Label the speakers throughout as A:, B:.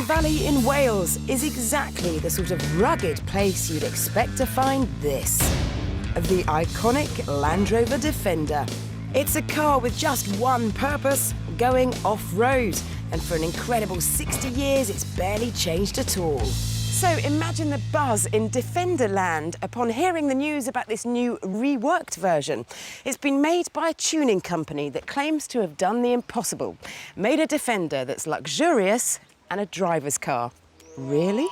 A: Valley in Wales is exactly the sort of rugged place you'd expect to find this. The iconic Land Rover Defender. It's a car with just one purpose, going off-road. And for an incredible 60 years, it's barely changed at all. So imagine the buzz in Defender land upon hearing the news about this new reworked version. It's been made by a tuning company that claims to have done the impossible. Made a Defender that's luxurious and a driver's car. Really?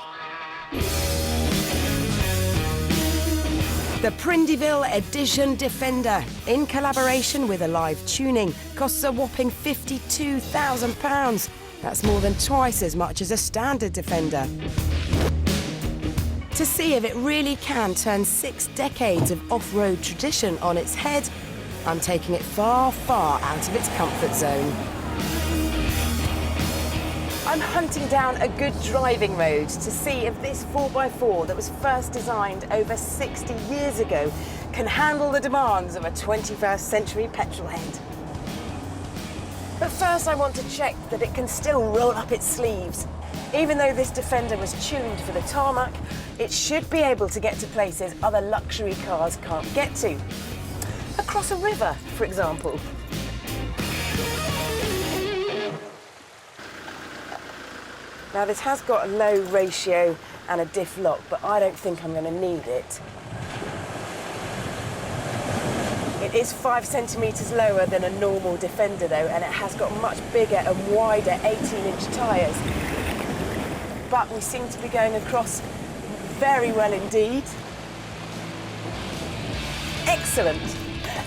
A: The Prindiville Edition Defender, in collaboration with Alive Tuning, costs a whopping £52,000. That's more than twice as much as a standard Defender. To see if it really can turn 6 decades of off-road tradition on its head, I'm taking it far, far out of its comfort zone. I'm hunting down a good driving road to see if this 4x4 that was first designed over 60 years ago can handle the demands of a 21st century petrolhead. But first I want to check that it can still roll up its sleeves. Even though this Defender was tuned for the tarmac, it should be able to get to places other luxury cars can't get to. Across a river, for example. Now this has got a low ratio and a diff lock, but I don't think I'm going to need it. It is 5 centimetres lower than a normal Defender though, and it has got much bigger and wider 18-inch tyres. But we seem to be going across very well indeed. Excellent.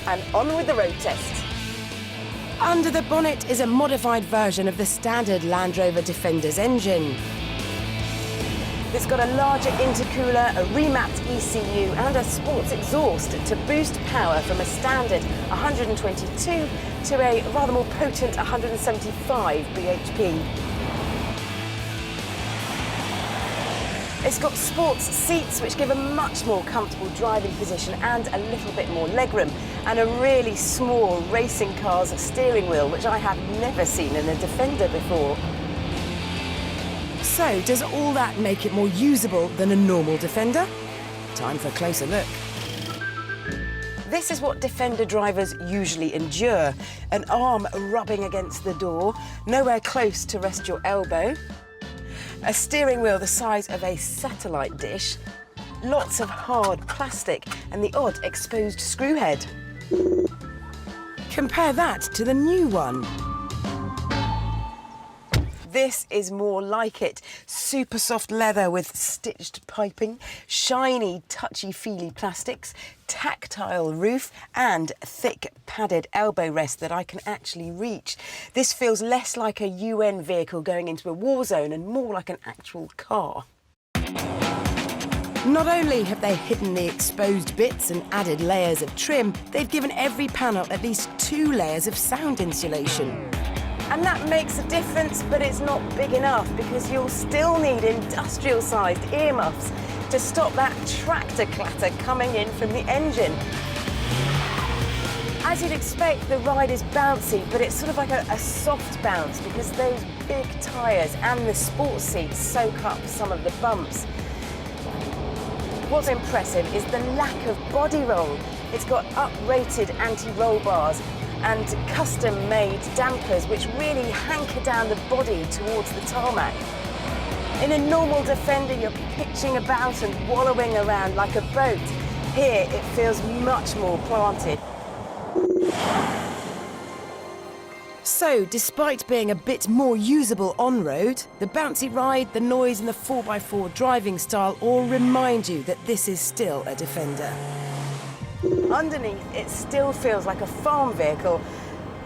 A: And on with the road test. Under the bonnet is a modified version of the standard Land Rover Defender's engine. It's got a larger intercooler, a remapped ECU and a sports exhaust to boost power from a standard 122 to a rather more potent 175 bhp. It's got sports seats which give a much more comfortable driving position and a little bit more legroom, and a really small racing car's steering wheel, which I have never seen in a Defender before. So, does all that make it more usable than a normal Defender? Time for a closer look. This is what Defender drivers usually endure. An arm rubbing against the door, nowhere close to rest your elbow. A steering wheel the size of a satellite dish, lots of hard plastic and the odd exposed screw head. Compare that to the new one. This is more like it. Super soft leather with stitched piping, shiny, touchy-feely plastics, tactile roof and thick padded elbow rest that I can actually reach. This feels less like a UN vehicle going into a war zone and more like an actual car. Not only have they hidden the exposed bits and added layers of trim, they've given every panel at least 2 layers of sound insulation. And that makes a difference, but it's not big enough because you'll still need industrial-sized earmuffs to stop that tractor clatter coming in from the engine. As you'd expect, the ride is bouncy, but it's sort of like a soft bounce because those big tyres and the sports seats soak up some of the bumps. What's impressive is the lack of body roll. It's got up-rated anti-roll bars and custom-made dampers which really hanker down the body towards the tarmac. In a normal Defender, you're pitching about and wallowing around like a boat. Here, it feels much more planted. So, despite being a bit more usable on-road, the bouncy ride, the noise and the 4x4 driving style all remind you that this is still a Defender. Underneath, it still feels like a farm vehicle,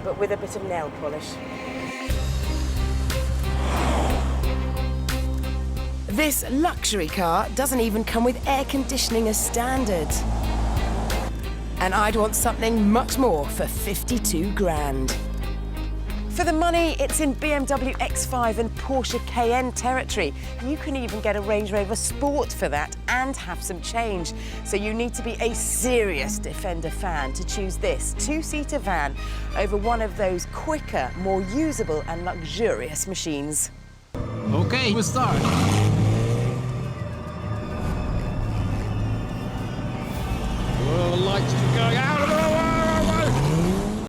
A: but with a bit of nail polish. This luxury car doesn't even come with air conditioning as standard. And I'd want something much more for 52 grand. For the money, it's in BMW X5 and Porsche Cayenne territory. You can even get a Range Rover Sport for that and have some change. So you need to be a serious Defender fan to choose this 2-seater van over one of those quicker, more usable and luxurious machines.
B: OK, Okay, we'll start.
C: Well, the lights are going out.